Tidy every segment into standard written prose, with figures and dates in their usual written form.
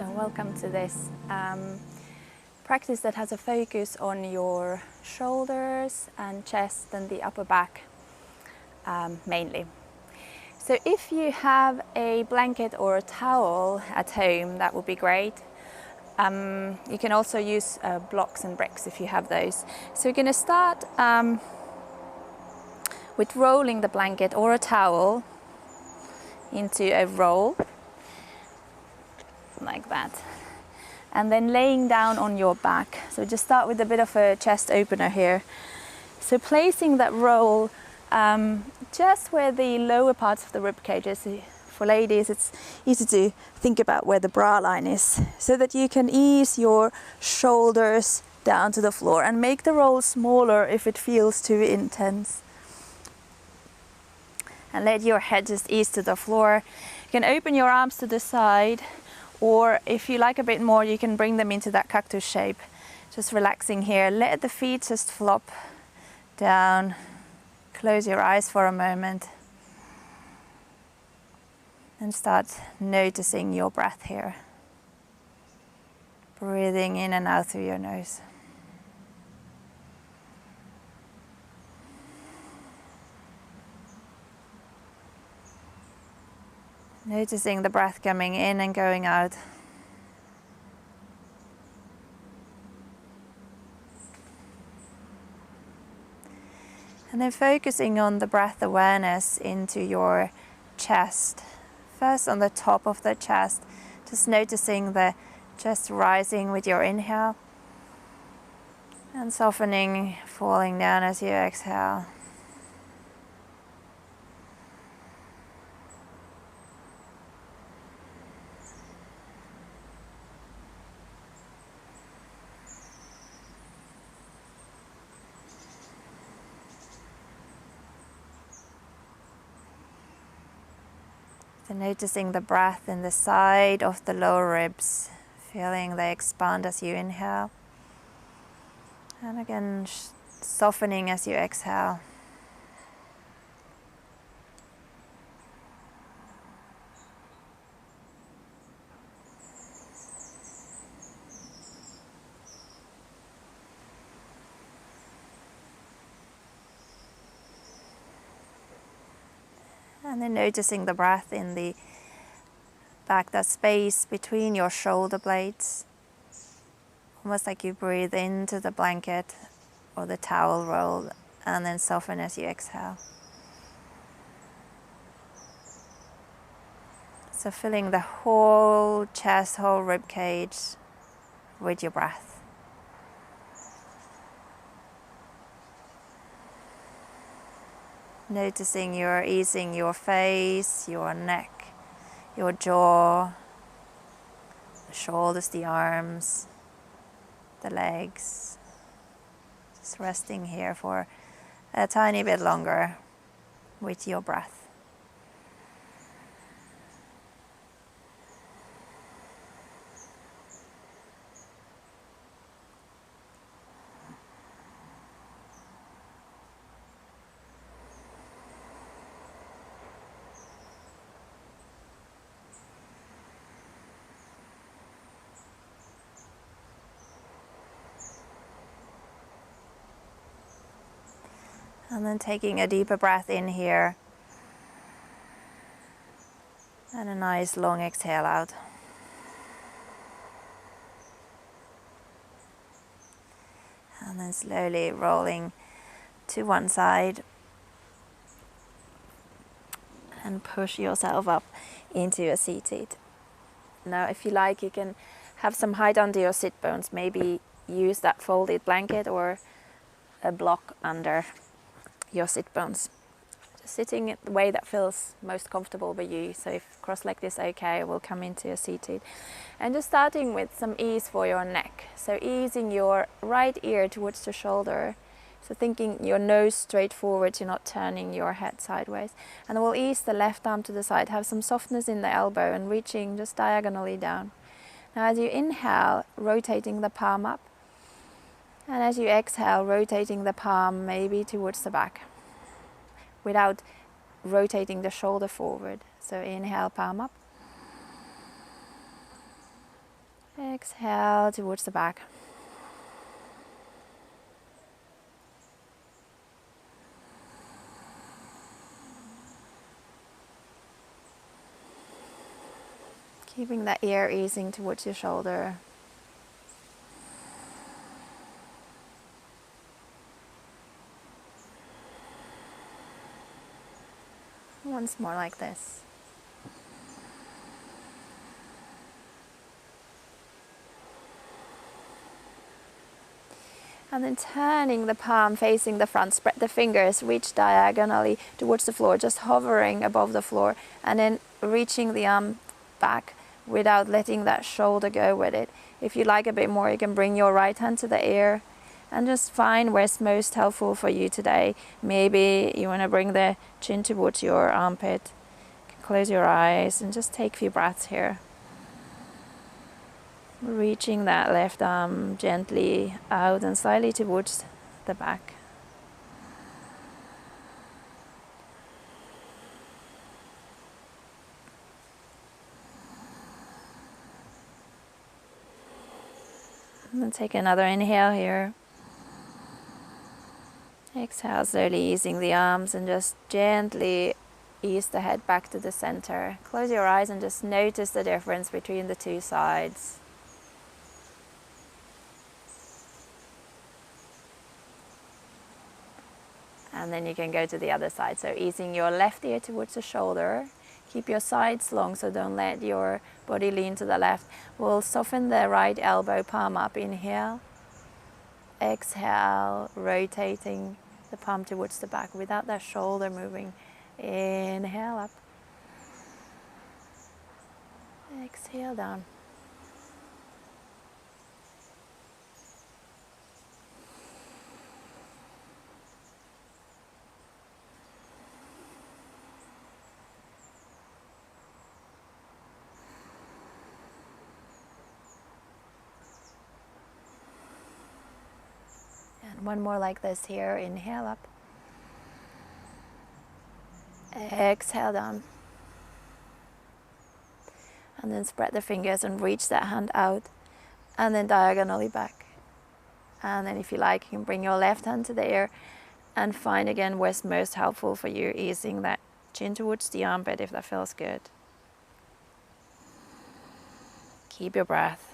So welcome to this practice that has a focus on your shoulders and chest and the upper back mainly. So if you have a blanket or a towel at home, that would be great. You can also use blocks and bricks if you have those. So we're going to start with rolling the blanket or a towel into a roll like that, and then laying down on your back. So just start with a bit of a chest opener here. So placing that roll just where the lower parts of the rib cage is. For ladies, it's easy to think about where the bra line is, so that you can ease your shoulders down to the floor and make the roll smaller if it feels too intense. And let your head just ease to the floor. You can open your arms to the side, or if you like a bit more, you can bring them into that cactus shape. Just relaxing here. Let the feet just flop down. Close your eyes for a moment. And start noticing your breath here. Breathing in and out through your nose. Noticing the breath coming in and going out. And then focusing on the breath awareness into your chest. First on the top of the chest, just noticing the chest rising with your inhale and softening, falling down as you exhale. So noticing the breath in the side of the lower ribs, feeling they expand as you inhale. And again, softening as you exhale. And then noticing the breath in the back, that space between your shoulder blades. Almost like you breathe into the blanket or the towel roll and then soften as you exhale. So filling the whole chest, whole rib cage with your breath. Noticing you're easing your face, your neck, your jaw, the shoulders, the arms, the legs. Just resting here for a tiny bit longer with your breath. And then taking a deeper breath in here. And a nice long exhale out. And then slowly rolling to one side. And push yourself up into a seated. Now if you like, you can have some height under your sit bones. Maybe use that folded blanket or a block under your sit bones. Just sitting the way that feels most comfortable for you. So if cross-legged is okay, we'll come into a seated. And just starting with some ease for your neck. So easing your right ear towards the shoulder. So thinking your nose straight forward, you're not turning your head sideways. And we'll ease the left arm to the side. Have some softness in the elbow and reaching just diagonally down. Now as you inhale, rotating the palm up. And as you exhale, rotating the palm maybe towards the back without rotating the shoulder forward. So inhale, palm up. Exhale towards the back. Keeping that ear easing towards your shoulder. Once more like this. And then turning the palm facing the front, spread the fingers, reach diagonally towards the floor, just hovering above the floor, and then reaching the arm back without letting that shoulder go with it. If you like a bit more, you can bring your right hand to the ear and just find where's most helpful for you today. Maybe you want to bring the chin towards your armpit. You can close your eyes and just take a few breaths here. Reaching that left arm gently out and slightly towards the back. And then take another inhale here. Exhale, slowly easing the arms and just gently ease the head back to the center. Close your eyes and just notice the difference between the two sides. And then you can go to the other side. So easing your left ear towards the shoulder. Keep your sides long, so don't let your body lean to the left. We'll soften the right elbow, palm up. Inhale. Exhale, rotating the palm towards the back without that shoulder moving. Inhale up. Exhale down. And one more like this here. Inhale up. Exhale down. And then spread the fingers and reach that hand out. And then diagonally back. And then if you like, you can bring your left hand to the ear and find again what's most helpful for you, easing that chin towards the armpit if that feels good. Keep your breath.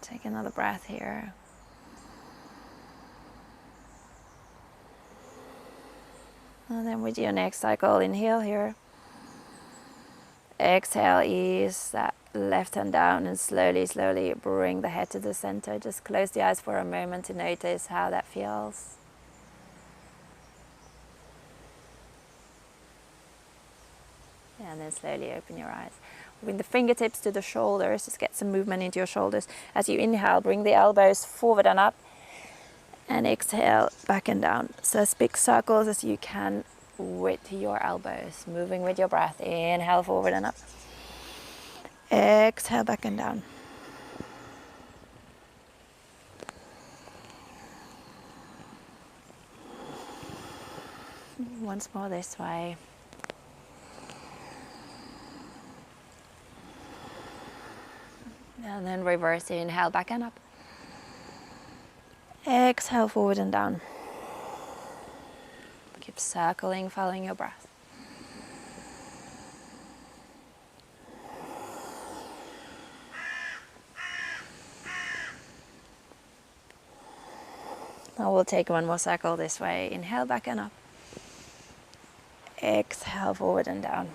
Take another breath here. And then with your next cycle, inhale here. Exhale, ease that left hand down and slowly, slowly bring the head to the center. Just close the eyes for a moment to notice how that feels. And then slowly open your eyes. Bring the fingertips to the shoulders, just get some movement into your shoulders. As you inhale, bring the elbows forward and up. And exhale, back and down. So as big circles as you can with your elbows, moving with your breath. Inhale, forward and up. Exhale, back and down. Once more this way. And then reverse, inhale, back and up. Exhale, forward and down. Keep circling, following your breath. Now we'll take one more circle this way. Inhale, back and up. Exhale, forward and down.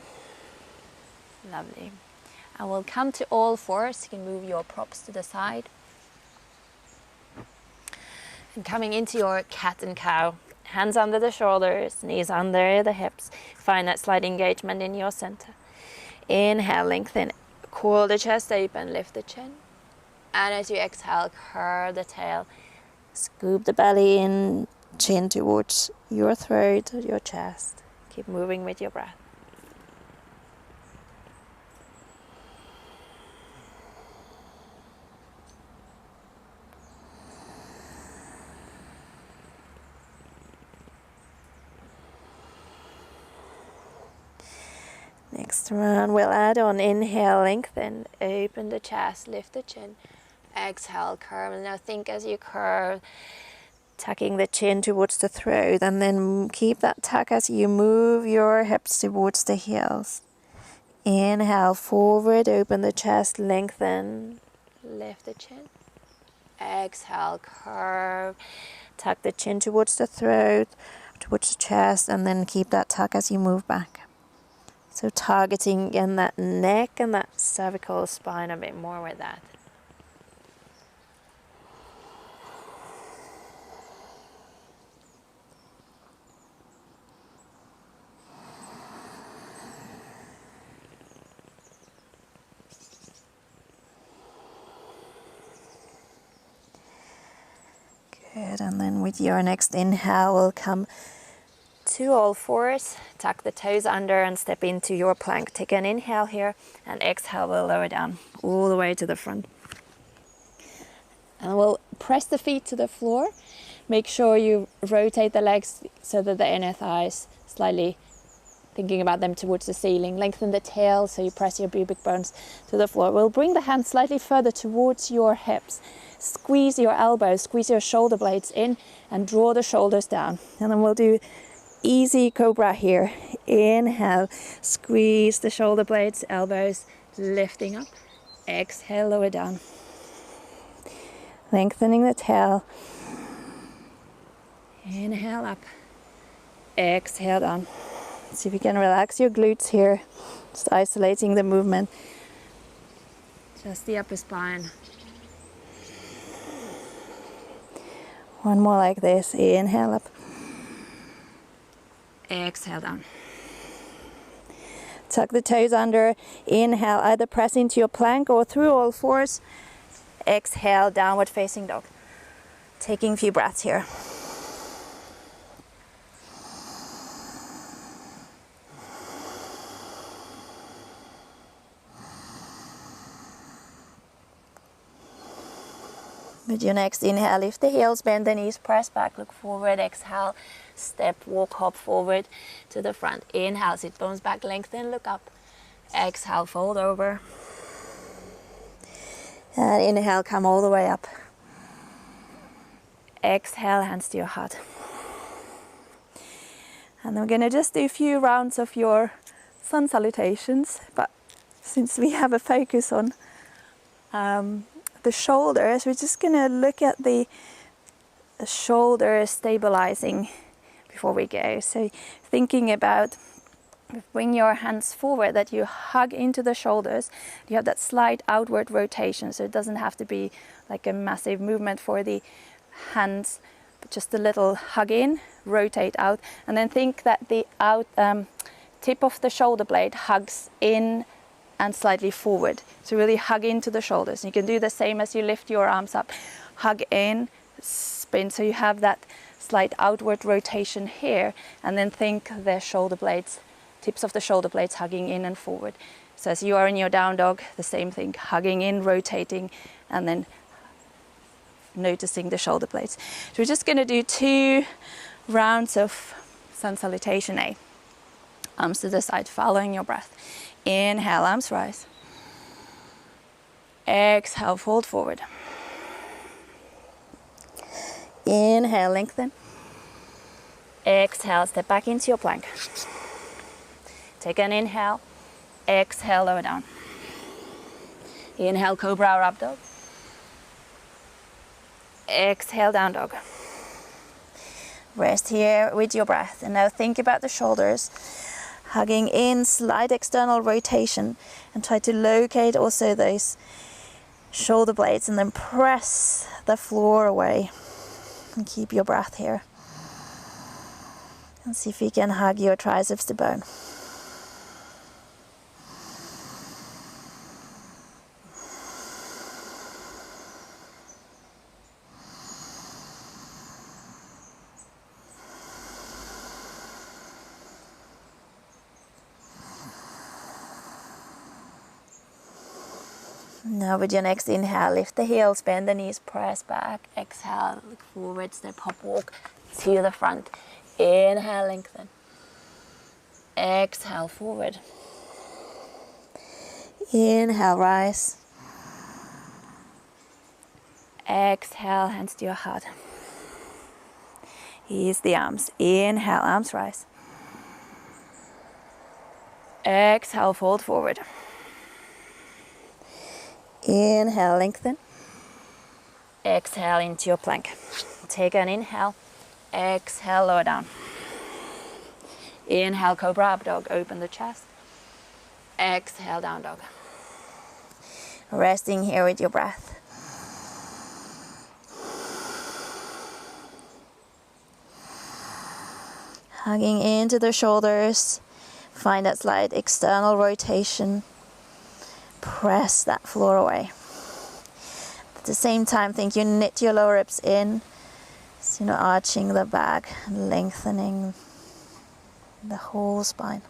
Lovely. And we'll come to all fours. You can move your props to the side. And coming into your cat and cow. Hands under the shoulders, knees under the hips. Find that slight engagement in your center. Inhale, lengthen. Curl the chest open, lift the chin. And as you exhale, curve the tail. Scoop the belly in, chin towards your throat or your chest. Keep moving with your breath. Next round, we'll add on. Inhale, lengthen, open the chest, lift the chin. Exhale, curve. And now think as you curve, tucking the chin towards the throat, and then keep that tuck as you move your hips towards the heels. Inhale, forward, open the chest, lengthen, lift the chin. Exhale, curve, tuck the chin towards the throat, towards the chest, and then keep that tuck as you move back. So targeting again that neck and that cervical spine a bit more with that. Good, and then with your next inhale, we'll come to all fours, tuck the toes under and step into your plank. Take an inhale here, and exhale, we'll lower down all the way to the front. And we'll press the feet to the floor. Make sure you rotate the legs so that the inner thighs slightly thinking about them towards the ceiling. Lengthen the tail so you press your pubic bones to the floor. We'll bring the hands slightly further towards your hips. Squeeze your elbows, squeeze your shoulder blades in and draw the shoulders down. And then we'll do easy cobra here. Inhale, squeeze the shoulder blades, elbows lifting up. Exhale, lower down. Lengthening the tail. Inhale up. Exhale down. See if you can relax your glutes here. Just isolating the movement. Just the upper spine. One more like this. Inhale up. Exhale down. Tuck the toes under. Inhale, either press into your plank or through all fours. Exhale, downward facing dog. Taking a few breaths here. With your next inhale, lift the heels, bend the knees, press back, look forward. Exhale, step, walk, hop forward to the front. Inhale, sit bones back, lengthen, look up. Exhale, fold over. And inhale, come all the way up. Exhale, hands to your heart. And I'm going to just do a few rounds of your sun salutations, but since we have a focus on the shoulders, we're just going to look at the shoulders stabilizing before we go. So thinking about, bring your hands forward, that you hug into the shoulders. You have that slight outward rotation, so it doesn't have to be like a massive movement for the hands, but just a little hug in, rotate out, and then think that the tip of the shoulder blade hugs in and slightly forward. So really hug into the shoulders. You can do the same as you lift your arms up. Hug in, spin, so you have that slight outward rotation here, and then think the shoulder blades, tips of the shoulder blades hugging in and forward. So as you are in your down dog, the same thing, hugging in, rotating, and then noticing the shoulder blades. So we're just going to do 2 rounds of sun salutation A. Arms to the side, following your breath. Inhale, arms rise. Exhale, fold forward. Inhale, lengthen. Exhale, step back into your plank. Take an inhale. Exhale, lower down. Inhale, cobra or up dog. Exhale, down dog. Rest here with your breath. And now think about the shoulders. Hugging in, slight external rotation, and try to locate also those shoulder blades, and then press the floor away. And keep your breath here. And see if you can hug your triceps to bone. Now with your next inhale, lift the heels, bend the knees, press back. Exhale, look forward, step, hop, walk to the front. Inhale, lengthen. Exhale, forward. Inhale, rise. Exhale, hands to your heart. Ease the arms. Inhale, arms rise. Exhale, fold forward. Inhale, lengthen. Exhale into your plank. Take an inhale. Exhale, lower down. Inhale, cobra up dog. Open the chest. Exhale, down dog. Resting here with your breath. Hugging into the shoulders. Find that slight external rotation. Press that floor away. At the same time, think you knit your lower ribs in. So, arching the back and lengthening the whole spine.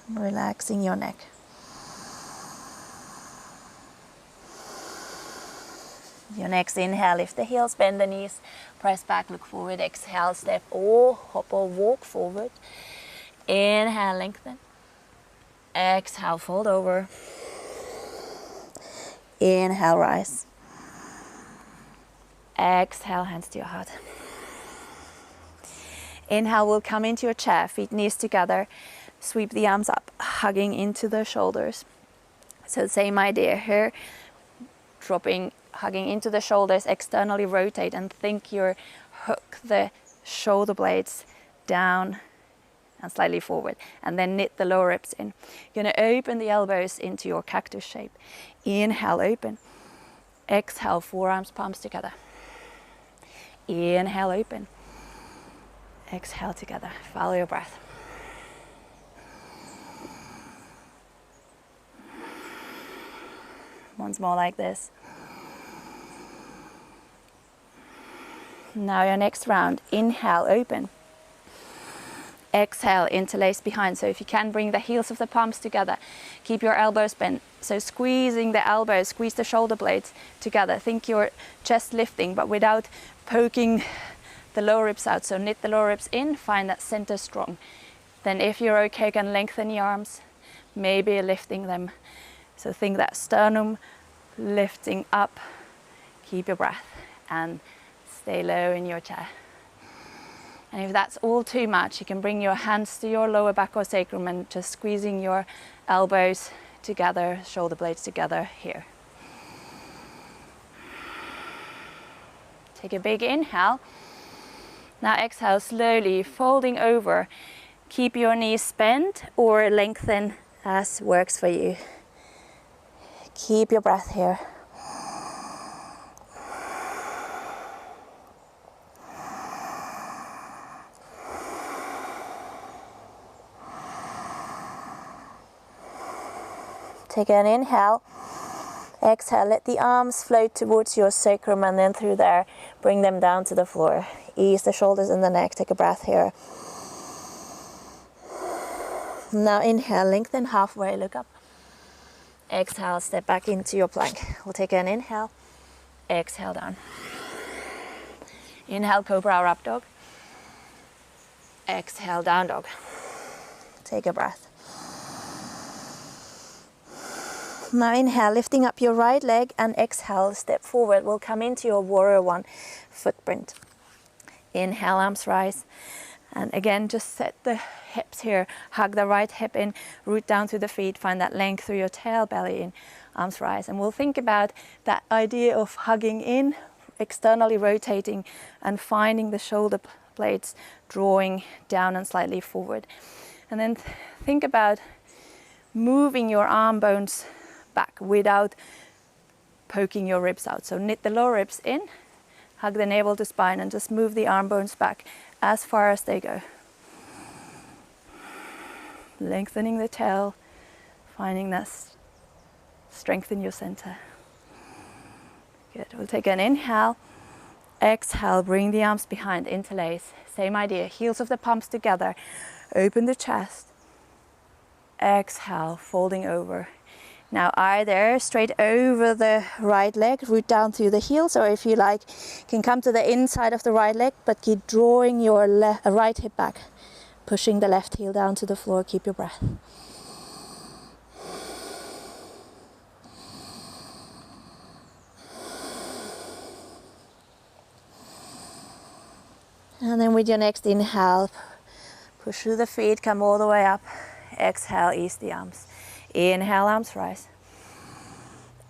Relaxing your neck. Your next inhale, lift the heels, bend the knees, press back, look forward, exhale, step or hop or walk forward. Inhale, lengthen. Exhale, fold over. Inhale, rise. Exhale, hands to your heart. Inhale, we'll come into your chair, feet, knees together. Sweep the arms up, hugging into the shoulders. So same idea here, dropping, hugging into the shoulders, externally rotate, and think you hook the shoulder blades down and slightly forward, and then knit the lower ribs in. You're going to open the elbows into your cactus shape. Inhale, open. Exhale, forearms, palms together. Inhale, open. Exhale together. Follow your breath. Once more like this. Now your next round. Inhale, open. Exhale, interlace behind. So if you can, bring the heels of the palms together. Keep your elbows bent. So squeezing the elbows, squeeze the shoulder blades together. Think your chest lifting, but without poking the lower ribs out. So knit the lower ribs in, find that center strong. Then if you're okay, you can lengthen your arms, maybe lifting them. So think that sternum lifting up. Keep your breath and stay low in your chair. And if that's all too much, you can bring your hands to your lower back or sacrum and just squeezing your elbows together, shoulder blades together here. Take a big inhale. Now exhale slowly, folding over. Keep your knees bent or lengthen as works for you. Keep your breath here. Take an inhale. Exhale, let the arms float towards your sacrum and then through there, bring them down to the floor. Ease the shoulders and the neck. Take a breath here. Now inhale, lengthen halfway, look up. Exhale, step back into your plank. We'll take an inhale. Exhale, down. Inhale, cobra or up dog. Exhale, down dog. Take a breath. Now inhale, lifting up your right leg, and exhale, step forward. We'll come into your warrior one footprint. Inhale, arms rise. And again, just set the hips here. Hug the right hip in, root down through the feet. Find that length through your tail, belly in, arms rise. And we'll think about that idea of hugging in, externally rotating, and finding the shoulder blades drawing down and slightly forward. And then think about moving your arm bones back without poking your ribs out. So knit the lower ribs in, hug the navel to spine, and just move the arm bones back as far as they go. Lengthening the tail, finding that strength in your center. Good. We'll take an inhale. Exhale, bring the arms behind, interlace. Same idea, heels of the palms together. Open the chest. Exhale, folding over. Now either straight over the right leg, root down through the heels, or if you like, can come to the inside of the right leg, but keep drawing your right hip back. Pushing the left heel down to the floor, keep your breath. And then with your next inhale, push through the feet, come all the way up. Exhale, ease the arms. Inhale, arms rise.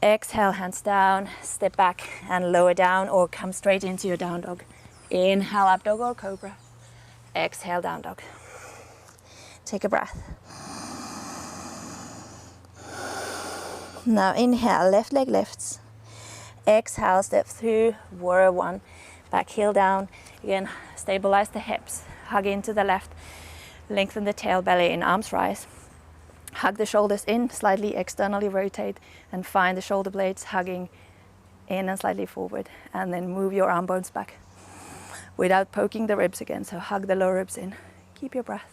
Exhale, hands down, step back and lower down or come straight into your down dog. Inhale, up dog or cobra. Exhale, down dog. Take a breath. Now inhale, left leg lifts. Exhale, step through, warrior one. Back heel down. Again, stabilize the hips. Hug into the left. Lengthen the tail, belly in, arms rise. Hug the shoulders in, slightly externally rotate and find the shoulder blades hugging in and slightly forward. And then move your arm bones back without poking the ribs again. So hug the lower ribs in. Keep your breath.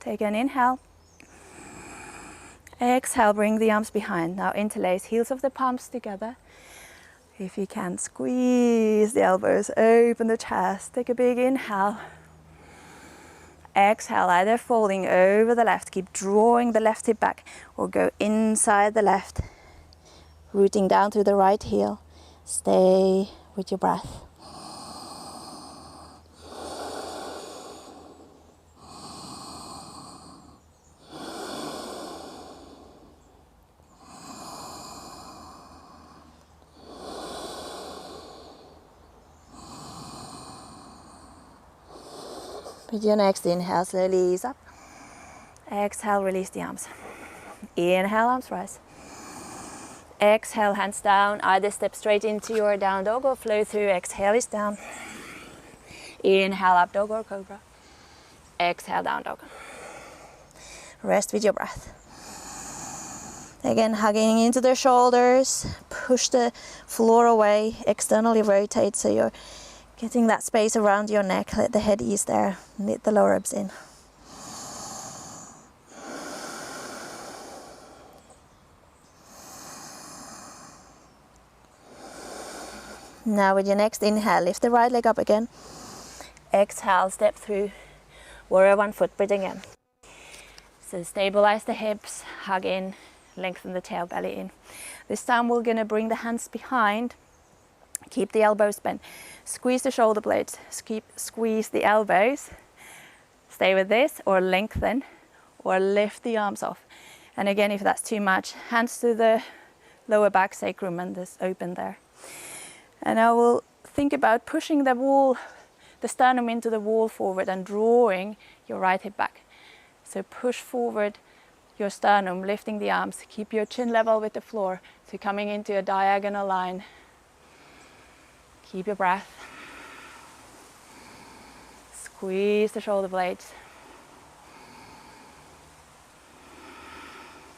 Take an inhale. Exhale, bring the arms behind. Now interlace heels of the palms together. If you can, squeeze the elbows, open the chest. Take a big inhale. Exhale, either folding over the left, keep drawing the left hip back, or go inside the left, rooting down through the right heel. Stay with your breath. With your next inhale, slowly ease up. Exhale, release the arms. Inhale, arms rise. Exhale, hands down. Either step straight into your down dog or flow through. Exhale is down. Inhale, up dog or cobra. Exhale, down dog. Rest with your breath. Again, hugging into the shoulders. Push the floor away. Externally rotate so you're getting that space around your neck. Let the head ease there. Knit the lower ribs in. Now with your next inhale, lift the right leg up again. Exhale, step through. Warrior one, foot bridge again. So stabilize the hips, hug in, lengthen the tail, belly in. This time we're going to bring the hands behind. Keep the elbows bent. Squeeze the shoulder blades. Squeeze the elbows. Stay with this, or lengthen, or lift the arms off. And again, if that's too much, hands to the lower back sacrum and this open there. And I will think about pushing the wall, the sternum into the wall forward and drawing your right hip back. So push forward your sternum, lifting the arms. Keep your chin level with the floor. So coming into a diagonal line. Keep your breath. Squeeze the shoulder blades.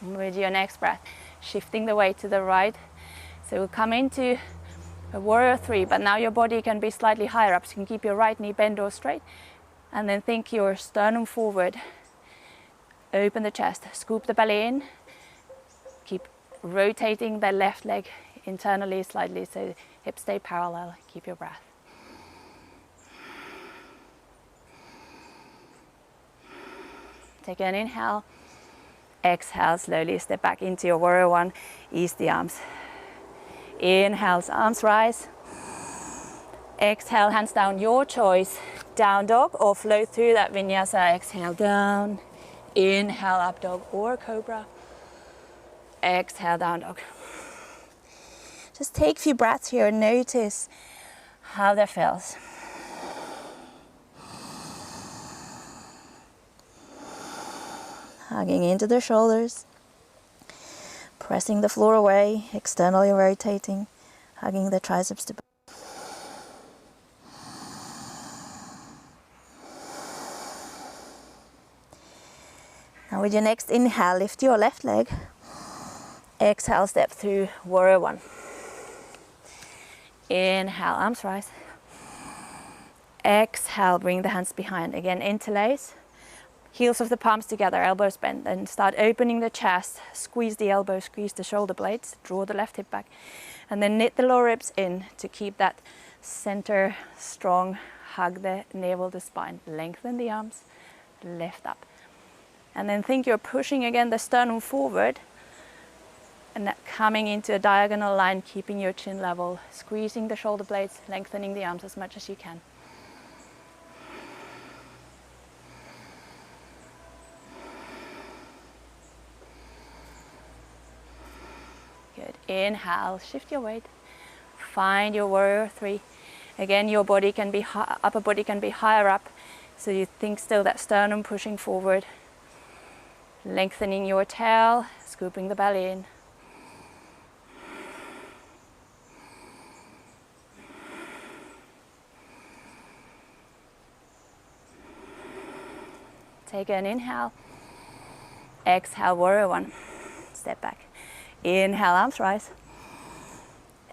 And with your next breath, shifting the weight to the right. So we'll come into a warrior three, but now your body can be slightly higher up. So you can keep your right knee bent or straight. And then think your sternum forward. Open the chest, scoop the belly in. Keep rotating the left leg internally slightly so hips stay parallel. Keep your breath. Take an inhale. Exhale, slowly step back into your warrior one. Ease the arms. Inhale, arms rise. Exhale, hands down, your choice. Down dog or flow through that vinyasa. Exhale, down. Inhale, up dog or cobra. Exhale, down dog. Just take a few breaths here and notice how that feels. Hugging into the shoulders. Pressing the floor away, externally rotating. Hugging the triceps to Now with your next inhale, lift your left leg. Exhale, step through warrior one. Inhale, arms rise. Exhale, bring the hands behind. Again, interlace. Heels of the palms together, elbows bent, and start opening the chest. Squeeze the elbows, squeeze the shoulder blades, draw the left hip back, and then knit the lower ribs in to keep that center strong. Hug the navel, the spine, lengthen the arms, lift up. And then think you're pushing again the sternum forward and coming into a diagonal line, keeping your chin level, squeezing the shoulder blades, lengthening the arms as much as you can. Good. Inhale, shift your weight. Find your warrior three. Again, your body can be upper body can be higher up, so you think still that sternum pushing forward, lengthening your tail, scooping the belly in. Take an inhale. Exhale, warrior one. Step back. Inhale, arms rise.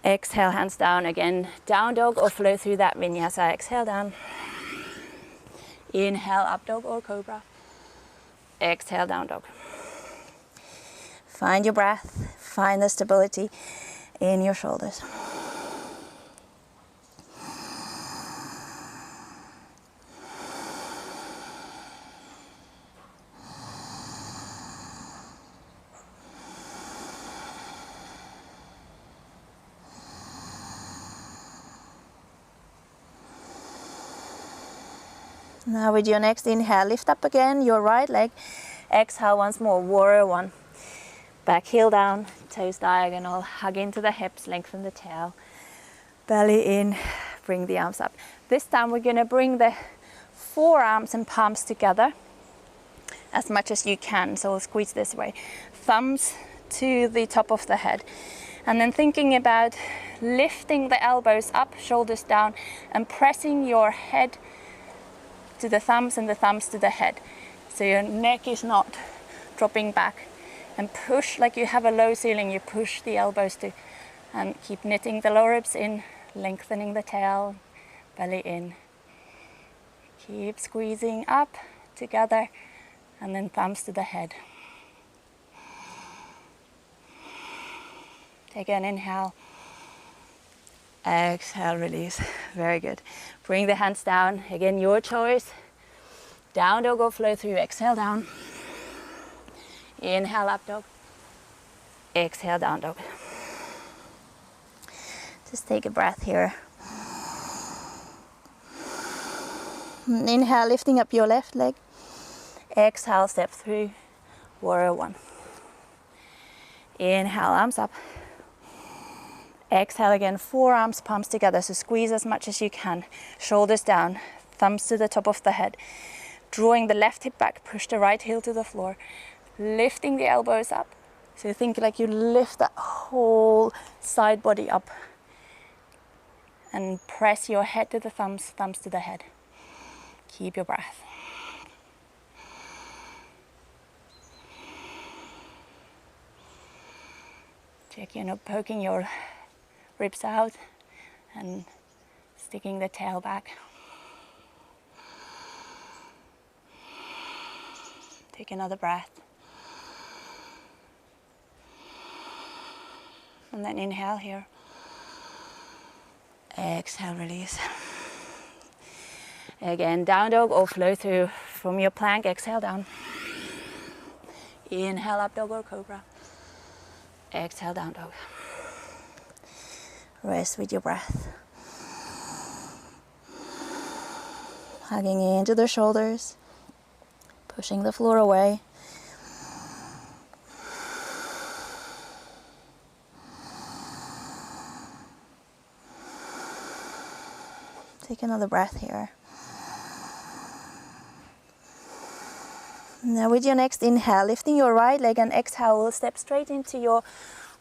Exhale, hands down again. Down dog or flow through that vinyasa. Exhale down. Inhale, up dog or cobra. Exhale, down dog. Find your breath. Find the stability in your shoulders. Now with your next inhale, lift up again your right leg. Exhale once more, warrior one. Back heel down, toes diagonal, hug into the hips, lengthen the tail. Belly in, bring the arms up. This time we're going to bring the forearms and palms together as much as you can. So we'll squeeze this way. Thumbs to the top of the head. And then thinking about lifting the elbows up, shoulders down, and pressing your head to the thumbs and the thumbs to the head. So your neck is not dropping back. And push like you have a low ceiling, you push the elbows to, and keep knitting the lower ribs in, lengthening the tail, belly in. Keep squeezing up together, and then thumbs to the head. Take an inhale. Exhale, release. Very good. Bring the hands down. Again, your choice. Down dog or flow through. Exhale, down. Inhale, up dog. Exhale, down dog. Just take a breath here. Inhale, lifting up your left leg. Exhale, step through. Warrior one. Inhale, arms up. Exhale again, forearms, palms together. So squeeze as much as you can. Shoulders down, thumbs to the top of the head. Drawing the left hip back, push the right heel to the floor. Lifting the elbows up. So think like you lift that whole side body up. And press your head to the thumbs, thumbs to the head. Keep your breath. Check you're not poking your ribs out and sticking the tail back. Take another breath. And then inhale here. Exhale, release. Again, down dog or flow through from your plank. Exhale, down. Inhale, up dog or cobra. Exhale, down dog. Rest with your breath. Hugging into the shoulders. Pushing the floor away. Take another breath here. Now with your next inhale, lifting your right leg, and exhale, we'll step straight into your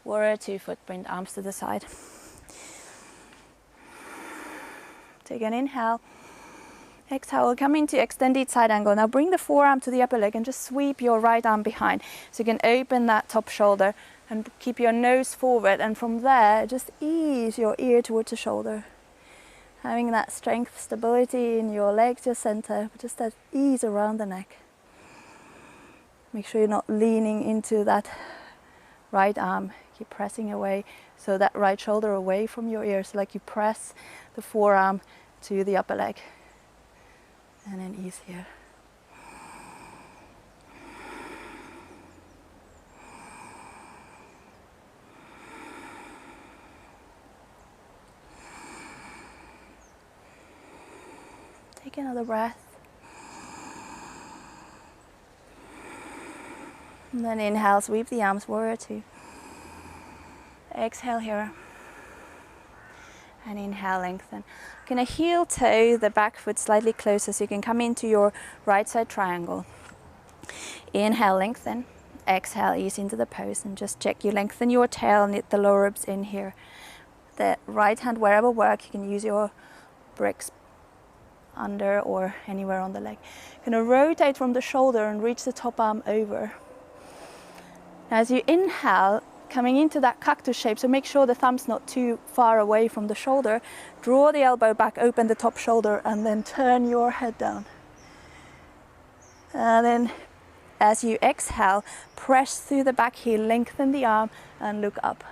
warrior two footprint, arms to the side. Take an inhale. Exhale, we'll come into extended side angle. Now bring the forearm to the upper leg and just sweep your right arm behind. So you can open that top shoulder and keep your nose forward. And from there, just ease your ear towards the shoulder. Having that strength, stability in your legs, your center, just that ease around the neck. Make sure you're not leaning into that right arm. Keep pressing away, so that right shoulder away from your ear, so like you press the forearm to the upper leg. And then ease here. Take another breath. And then inhale, sweep the arms, warrior two. Exhale here. And inhale, lengthen. Gonna heel toe the back foot slightly closer so you can come into your right side triangle. Inhale, lengthen. Exhale, ease into the pose, and just check you lengthen your tail, knit the lower ribs in here. The right hand, wherever work, you can use your bricks under or anywhere on the leg. Gonna rotate from the shoulder and reach the top arm over. As you inhale, coming into that cactus shape, so make sure the thumb's not too far away from the shoulder. Draw the elbow back, open the top shoulder, and then turn your head down. And then as you exhale, press through the back heel, lengthen the arm, and look up.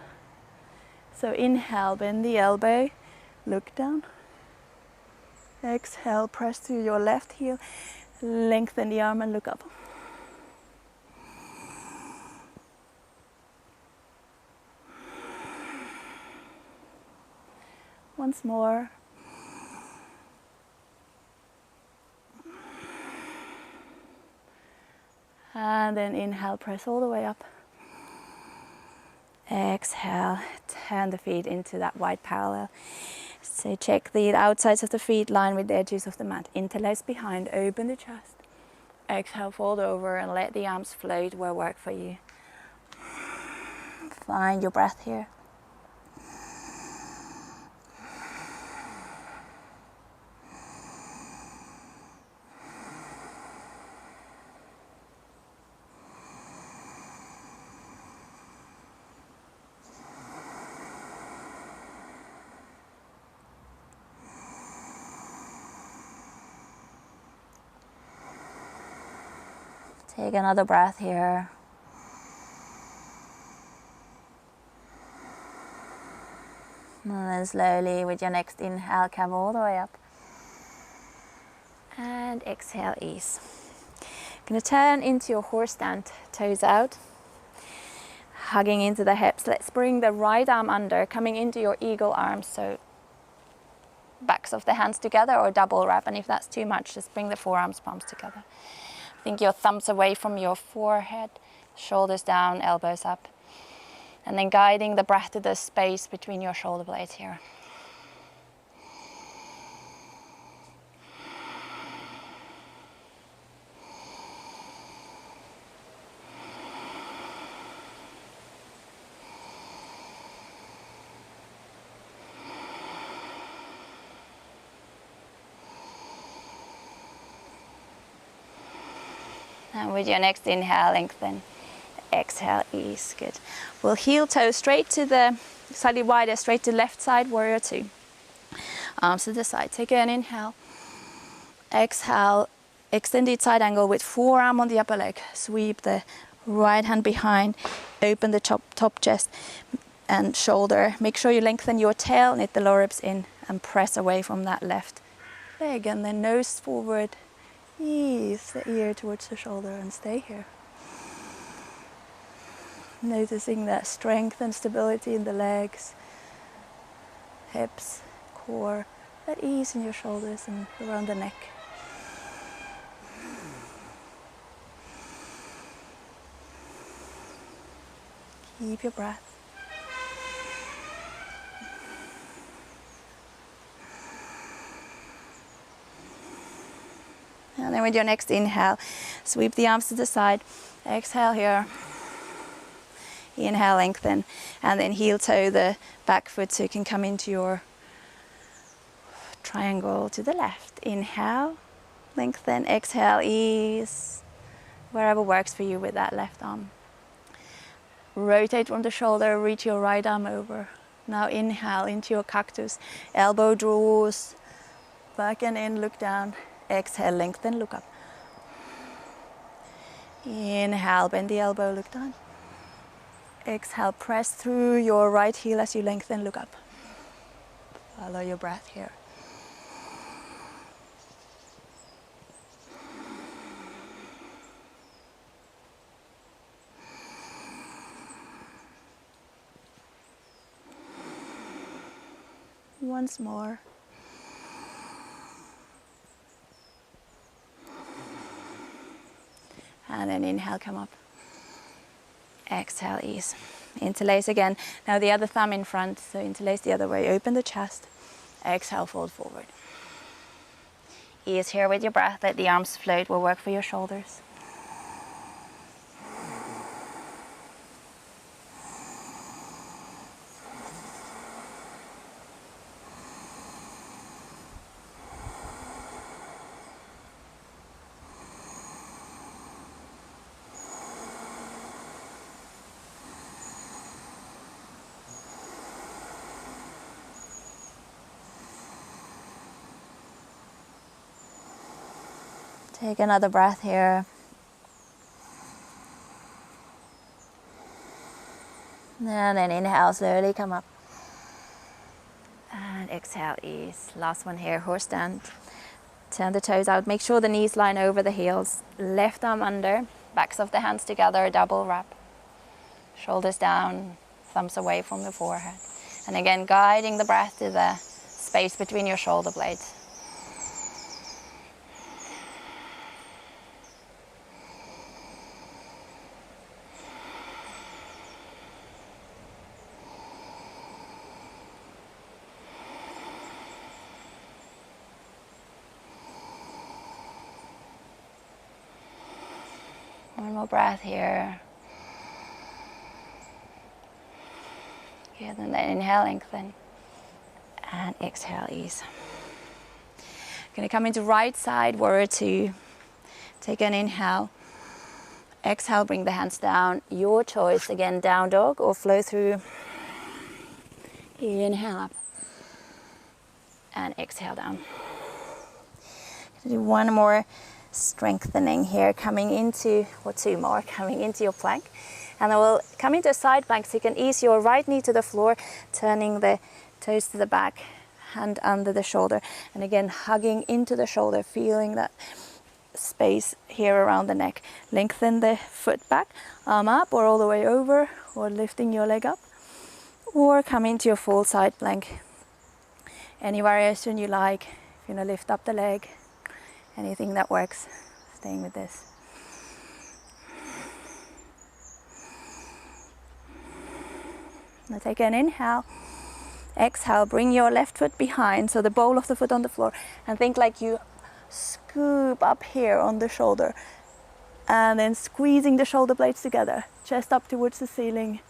So inhale, bend the elbow, look down. Exhale, press through your left heel, lengthen the arm, and look up. Once more. And then inhale, press all the way up. Exhale, turn the feet into that wide parallel. So check the outsides of the feet line with the edges of the mat. Interlace behind, open the chest. Exhale, fold over and let the arms float where work for you. Find your breath here. Take another breath here. And then slowly with your next inhale, come all the way up. And exhale, ease. Going to turn into your horse stand, toes out. Hugging into the hips. Let's bring the right arm under, coming into your eagle arms. So backs of the hands together or double wrap. And if that's too much, just bring the forearms, palms together. Think your thumbs away from your forehead, shoulders down, elbows up. And then guiding the breath to the space between your shoulder blades here. And with your next inhale, lengthen. Exhale, ease. Good. We'll heel toe straight to the, slightly wider, straight to left side, warrior two. Arms to the side. Take an inhale. Exhale, extended side angle with forearm on the upper leg. Sweep the right hand behind. Open the top chest and shoulder. Make sure you lengthen your tail, knit the lower ribs in, and press away from that left leg. And then nose forward. Ease the ear towards the shoulder and stay here. Noticing that strength and stability in the legs, hips, core, that ease in your shoulders and around the neck. Keep your breath. And then with your next inhale, sweep the arms to the side. Exhale here. Inhale, lengthen. And then heel toe the back foot so you can come into your triangle to the left. Inhale, lengthen. Exhale, ease. Wherever works for you with that left arm. Rotate from the shoulder, reach your right arm over. Now inhale into your cactus. Elbow draws back and in, look down. Exhale, lengthen, look up. Inhale, bend the elbow, look down. Exhale, press through your right heel as you lengthen, look up. Follow your breath here. Once more. And then inhale, come up. Exhale, ease. Interlace again. Now the other thumb in front, so interlace the other way. Open the chest. Exhale, fold forward. Ease here with your breath. Let the arms float. Will work for your shoulders. Take another breath here. And then inhale, slowly come up. And exhale, ease. Last one here, horse stand. Turn the toes out. Make sure the knees line over the heels. Left arm under, backs of the hands together, double wrap. Shoulders down, thumbs away from the forehead. And again, guiding the breath to the space between your shoulder blades. One more breath here. Good, and then inhale, lengthen. And exhale, ease. Gonna come into right side, warrior two. Take an inhale. Exhale, bring the hands down. Your choice, again, down dog or flow through. Inhale up. And exhale down. Gonna do one more strengthening here, coming into, or two more, coming into your plank. And then we'll come into a side plank, so you can ease your right knee to the floor, turning the toes to the back, hand under the shoulder. And again, hugging into the shoulder, feeling that space here around the neck. Lengthen the foot back, arm up or all the way over, or lifting your leg up. Or come into your full side plank. Any variation you like. If you want to lift up the leg, anything that works, staying with this. Now take an inhale, exhale, bring your left foot behind, so the ball of the foot on the floor, and think like you scoop up here on the shoulder, and then squeezing the shoulder blades together, chest up towards the ceiling,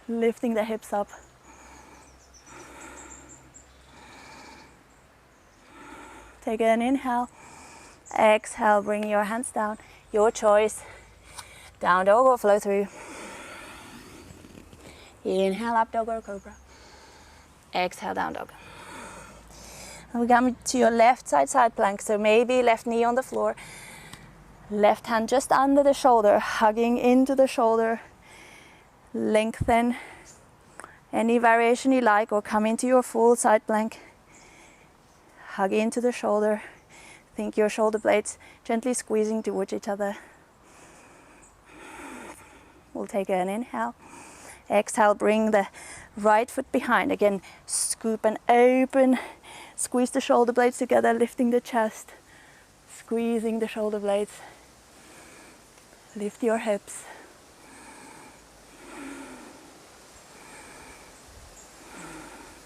lifting the hips up. Take an inhale, exhale, bring your hands down, your choice, down dog or flow through. Inhale, up dog or cobra. Exhale, down dog. And we come to your left side plank, so maybe left knee on the floor, left hand just under the shoulder, hugging into the shoulder, lengthen, any variation you like, or come into your full side plank, hug into the shoulder, think your shoulder blades gently squeezing towards each other. We'll take an inhale. Exhale, bring the right foot behind. Again, scoop and open. Squeeze the shoulder blades together, lifting the chest. Squeezing the shoulder blades. Lift your hips.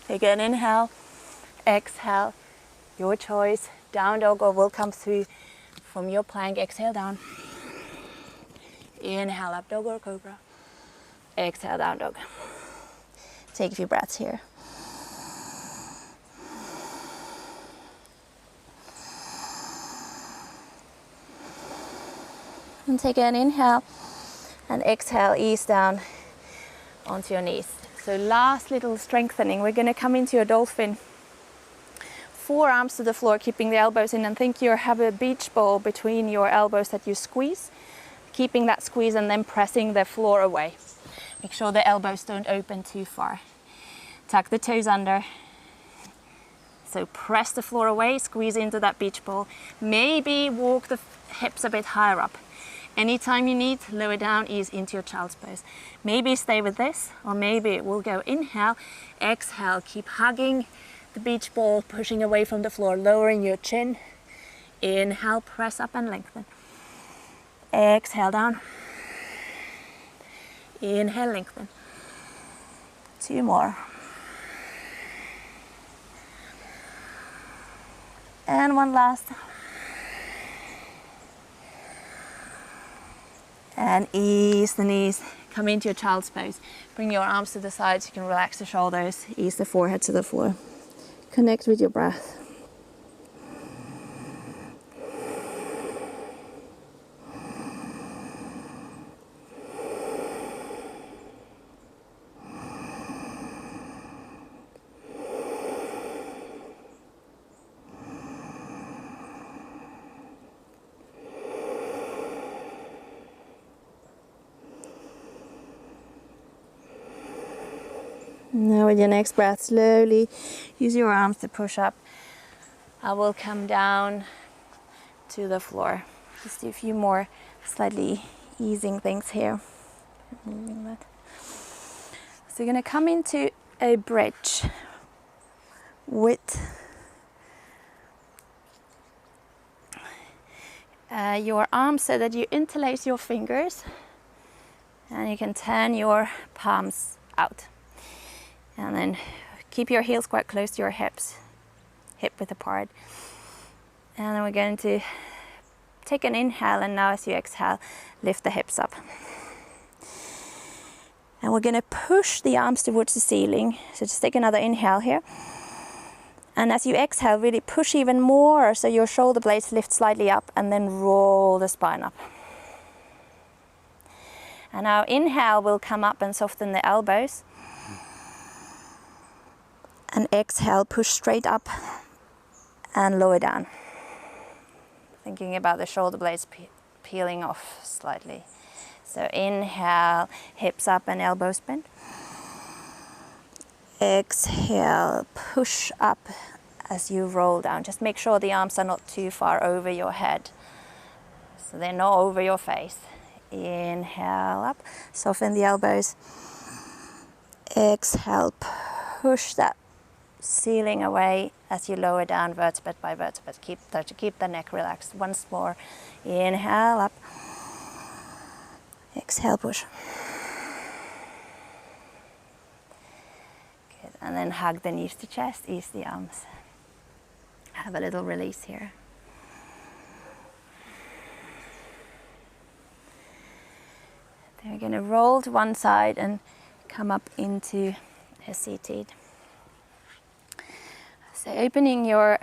Take an inhale. Exhale. Your choice. Down dog or will come through from your plank. Exhale down. Inhale, up dog or cobra. Exhale, down dog. Take a few breaths here. And take an inhale and exhale, ease down onto your knees. So last little strengthening, we're going to come into your dolphin. Forearms to the floor, keeping the elbows in, and think you have a beach ball between your elbows that you squeeze. keeping that squeeze and then pressing the floor away. Make sure the elbows don't open too far. Tuck the toes under. So press the floor away, squeeze into that beach ball. Maybe walk the hips a bit higher up. Anytime you need, lower down, ease into your child's pose. Maybe stay with this, or maybe it will go inhale, exhale, keep hugging the beach ball, pushing away from the floor, lowering your chin. Inhale, press up and lengthen. Exhale down. Inhale, lengthen. 2 more. And one last. And ease the knees. Come into your child's pose. Bring your arms to the sides. You can relax the shoulders. Ease the forehead to the floor. Connect with your breath. Now with your next breath, slowly use your arms to push up. I will come down to the floor. Just do a few more slightly easing things here. Moving that. So you're going to come into a bridge with your arms so that you interlace your fingers and you can turn your palms out. And then keep your heels quite close to your hips, hip width apart. And then we're going to take an inhale, and now as you exhale, lift the hips up. And we're going to push the arms towards the ceiling. So just take another inhale here. And as you exhale, really push even more so your shoulder blades lift slightly up, and then roll the spine up. And now inhale, we'll come up and soften the elbows. And exhale, push straight up and lower down. Thinking about the shoulder blades peeling off slightly. So inhale, hips up and elbows bend. Exhale, push up as you roll down. Just make sure the arms are not too far over your head, so they're not over your face. Inhale up, soften the elbows. Exhale, push that ceiling away as you lower down vertebrae by vertebrae. Keep the neck relaxed. Once more. Inhale up. Exhale, push. Good. And then hug the knees to chest, ease the arms. Have a little release here. Then we're going to roll to one side and come up into a seated. So opening your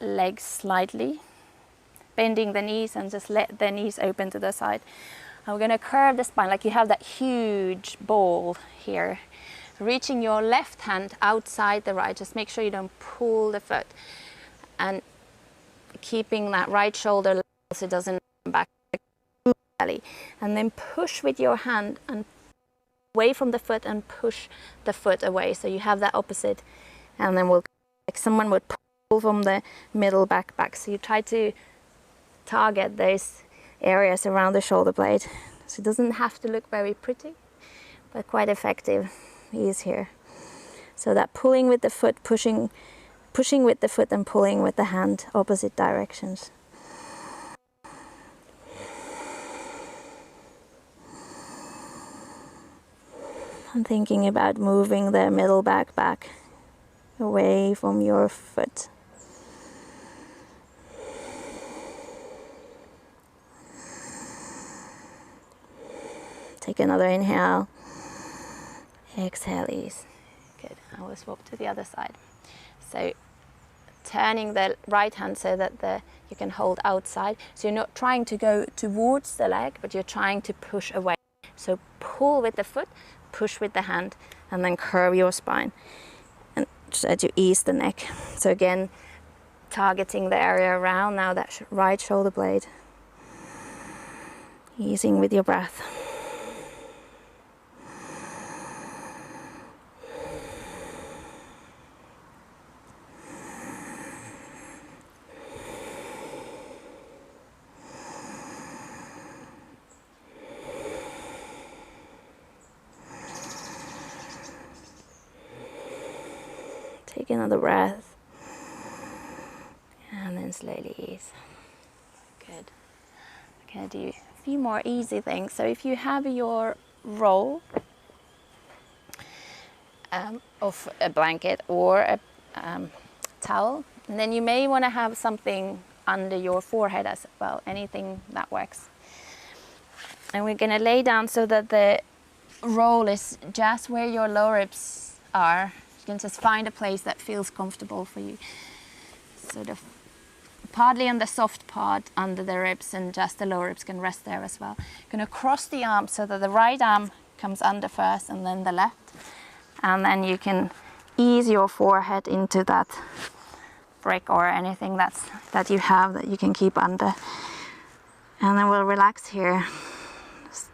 legs slightly, bending the knees, and just let the knees open to the side. And we're going to curve the spine like you have that huge ball here. Reaching your left hand outside the right. Just make sure you don't pull the foot. And keeping that right shoulder level so it doesn't come back to the belly. And then push with your hand and away from the foot and push the foot away. So you have that opposite. And then we'll like someone would pull from the middle back. So you try to target those areas around the shoulder blade. So it doesn't have to look very pretty, but quite effective is here. So that pulling with the foot, pushing with the foot and pulling with the hand, opposite directions. I'm thinking about moving the middle back away from your foot. Take another inhale. Exhale, ease. Good. I will swap to the other side. So turning the right hand so that you can hold outside. So you're not trying to go towards the leg, but you're trying to push away. So pull with the foot, push with the hand, and then curve your spine. And try to ease the neck. So again, targeting the area around now that right shoulder blade. Easing with your breath. Take another breath. And then slowly ease. Good. Okay, do a few more easy things. So if you have your roll of a blanket or a towel, and then you may want to have something under your forehead as well, anything that works. And we're going to lay down so that the roll is just where your lower ribs are. You can just find a place that feels comfortable for you. Sort of partly on the soft part under the ribs, and just the lower ribs can rest there as well. You're going to cross the arms so that the right arm comes under first and then the left. And then you can ease your forehead into that brick or anything that you have that you can keep under. And then we'll relax here. Just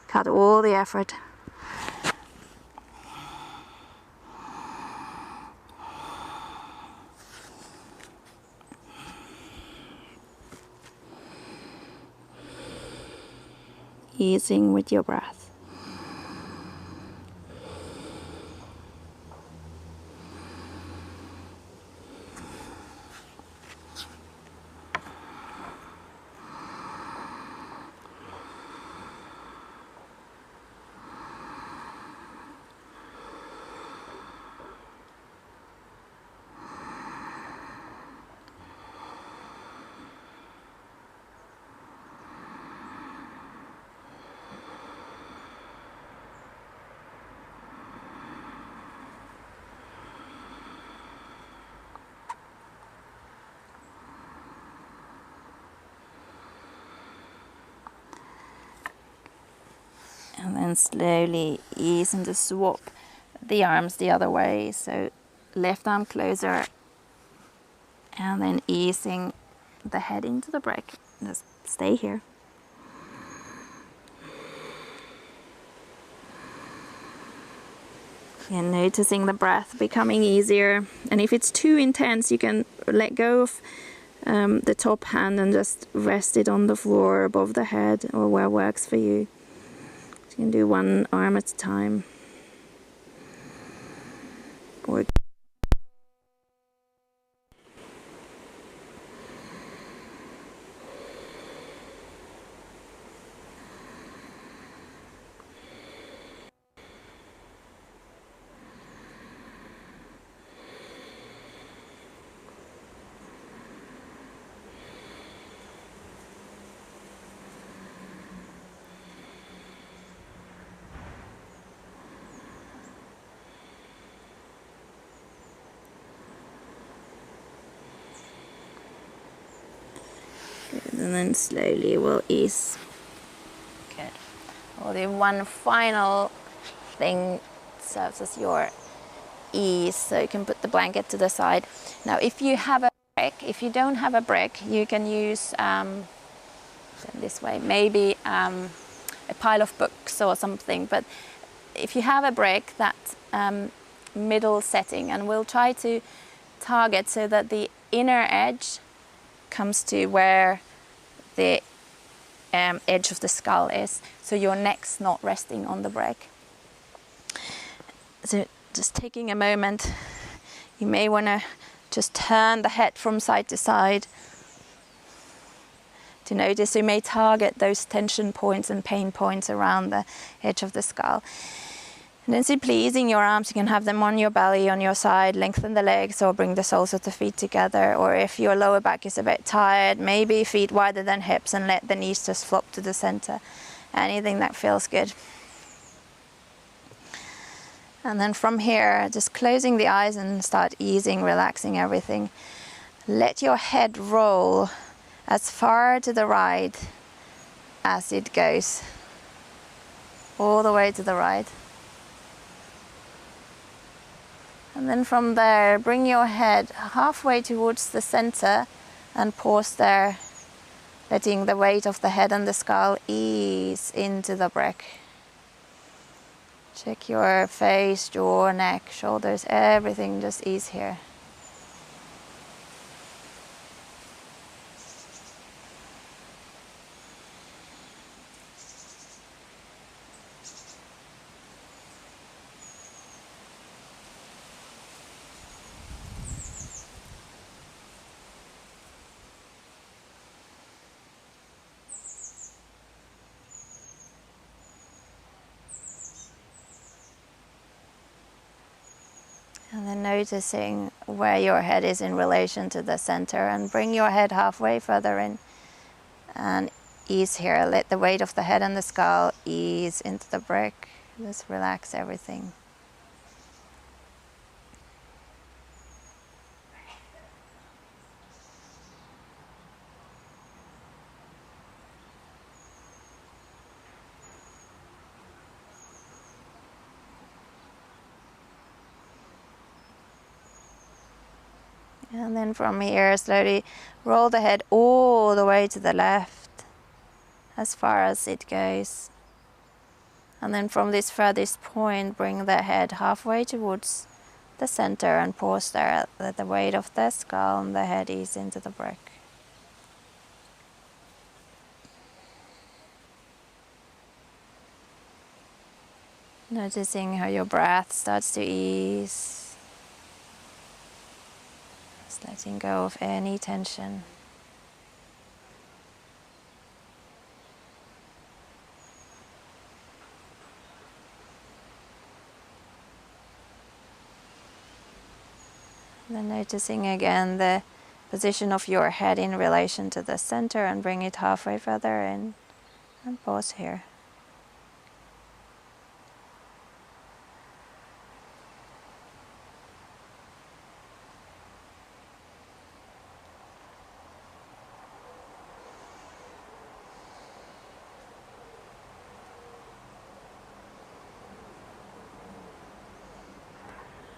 cut all the effort. Easing with your breath. And then slowly ease and just swap the arms the other way. So left arm closer, and then easing the head into the brick. Just stay here. And noticing the breath becoming easier. And if it's too intense, you can let go of the top hand and just rest it on the floor above the head, or where works for you. You can do one arm at a time. Or and then slowly we'll ease. Good. We'll do one final thing, serves as your ease, so you can put the blanket to the side. Now if you have a brick, if you don't have a brick, you can use this way, maybe a pile of books or something, but if you have a brick, that middle setting, and we'll try to target so that the inner edge comes to where the edge of the skull is, so your neck's not resting on the brick. So just taking a moment, you may want to just turn the head from side to side to notice. You may target those tension points and pain points around the edge of the skull. And then simply easing your arms, you can have them on your belly, on your side, lengthen the legs, or bring the soles of the feet together. Or if your lower back is a bit tired, maybe feet wider than hips and let the knees just flop to the center. Anything that feels good. And then from here, just closing the eyes and start easing, relaxing everything. Let your head roll as far to the right as it goes. All the way to the right. And then from there, bring your head halfway towards the center and pause there. letting the weight of the head and the skull ease into the brick. Check your face, jaw, neck, shoulders, everything just ease here. And then noticing where your head is in relation to the center, and bring your head halfway further in and ease here. Let the weight of the head and the skull ease into the brick. Just relax everything. And then from here, slowly roll the head all the way to the left, as far as it goes. And then from this furthest point, bring the head halfway towards the center and pause there. Let the weight of the skull and the head ease into the brick. Noticing how your breath starts to ease. Just letting go of any tension. And then noticing again the position of your head in relation to the center, and bring it halfway further in and pause here.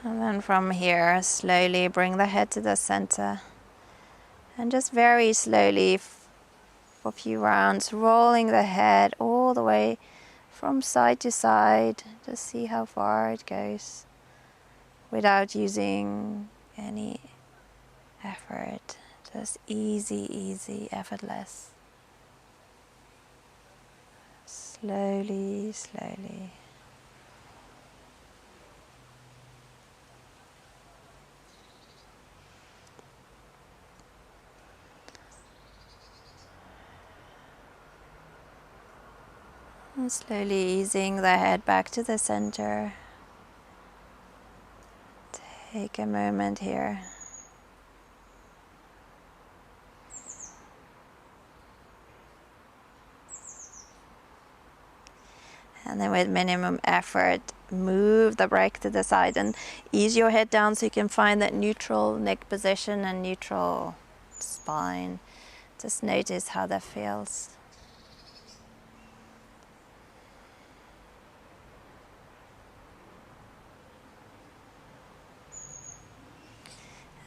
And then from here, slowly bring the head to the center, and just very slowly for a few rounds, rolling the head all the way from side to side. Just see how far it goes without using any effort. Just easy, easy, effortless. Slowly, slowly. And slowly easing the head back to the center. Take a moment here. And then with minimum effort, move the brick to the side and ease your head down so you can find that neutral neck position and neutral spine. Just notice how that feels.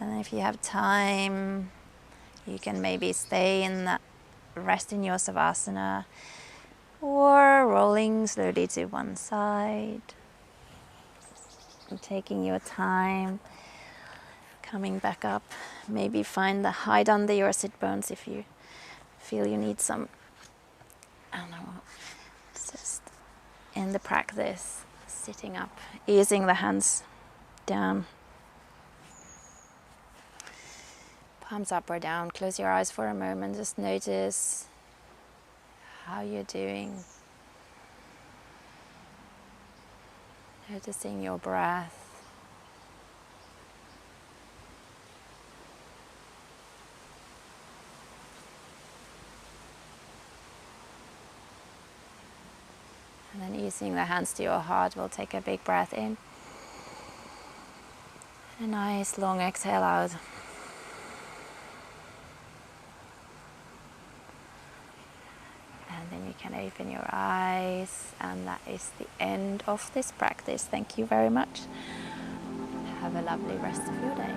And if you have time, you can maybe stay in that, rest in your Savasana, or rolling slowly to one side. And taking your time, coming back up. Maybe find the height under your sit bones if you feel you need some, I don't know, just in the practice, sitting up, easing the hands down. Palms up or down. Close your eyes for a moment. Just notice how you're doing. Noticing your breath. And then easing the hands to your heart, we'll take a big breath in. A nice long exhale out. And then you can open your eyes, and that is the end of this practice. Thank you very much. Have a lovely rest of your day.